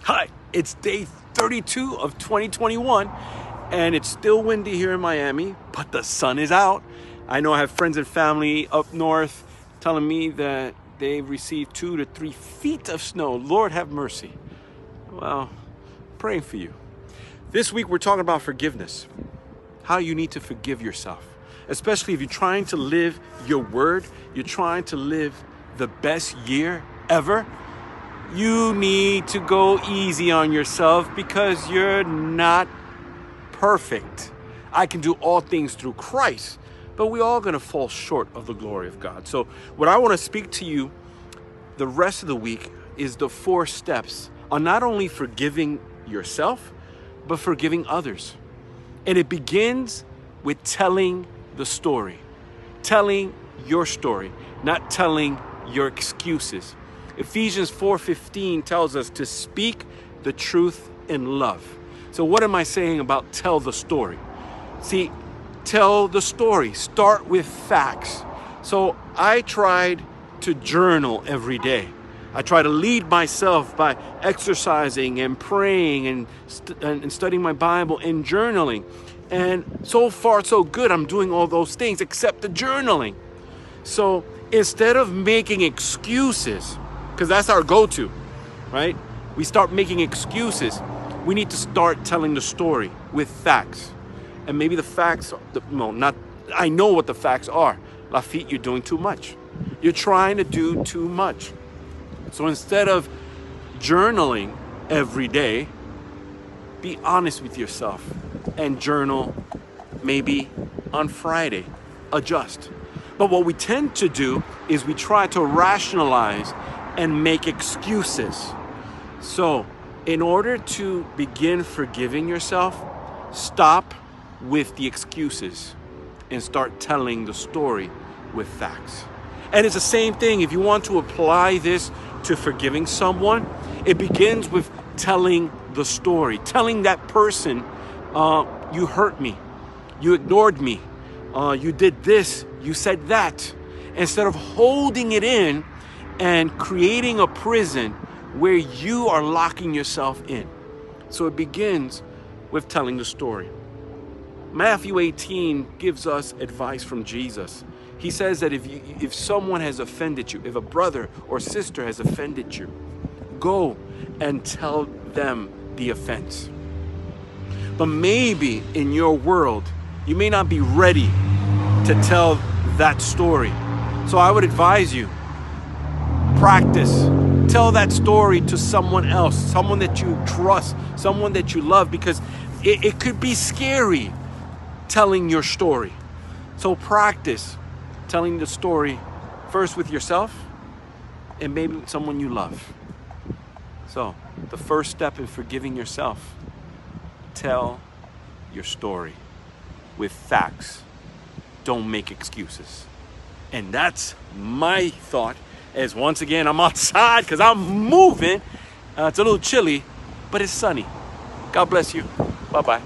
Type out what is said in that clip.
Hi, it's day 32 of 2021 and it's still windy here in Miami, but the sun is out. I know I have friends and family up north telling me that they've received 2 to 3 feet of snow. Lord have mercy. Well, praying for you. This week we're talking about forgiveness. How you need to forgive yourself. Especially if you're trying to live your word, you're trying to live the best year ever. You need to go easy on yourself because you're not perfect. I can do all things through Christ, but we're all going to fall short of the glory of God. So what I want to speak to you the rest of the week is the 4 steps on not only forgiving yourself, but forgiving others. And it begins with telling the story, telling your story, not telling your excuses. Ephesians 4:15 tells us to speak the truth in love. So what am I saying about tell the story? See, tell the story. Start with facts. So I tried to journal every day. I try to lead myself by exercising and praying and studying my Bible and journaling. And so far, so good. I'm doing all those things except the journaling. So instead of making excuses, because that's our go-to, right? We start making excuses. We need to start telling the story with facts. And maybe the facts, I know what the facts are. Lafitte, you're doing too much. You're trying to do too much. So instead of journaling every day, be honest with yourself and journal maybe on Friday. Adjust. But what we tend to do is we try to rationalize and make excuses. So in order to begin forgiving yourself, stop with the excuses and start telling the story with facts. And it's the same thing if you want to apply this to forgiving someone. It begins with telling the story, telling that person, you hurt me, you ignored me, you did this, you said that. Instead of holding it in and creating a prison where you are locking yourself in. So it begins with telling the story. Matthew 18 gives us advice from Jesus. He says that if someone has offended you, if a brother or sister has offended you, go and tell them the offense. But maybe in your world, you may not be ready to tell that story. So I would advise you, practice. Tell that story to someone else, someone that you trust, someone that you love, because it could be scary telling your story. So practice telling the story first with yourself and maybe with someone you love. So the first step in forgiving yourself, tell your story with facts. Don't make excuses. And that's my thought. As once again, I'm outside because I'm moving. It's a little chilly, but it's sunny. God bless you. Bye-bye.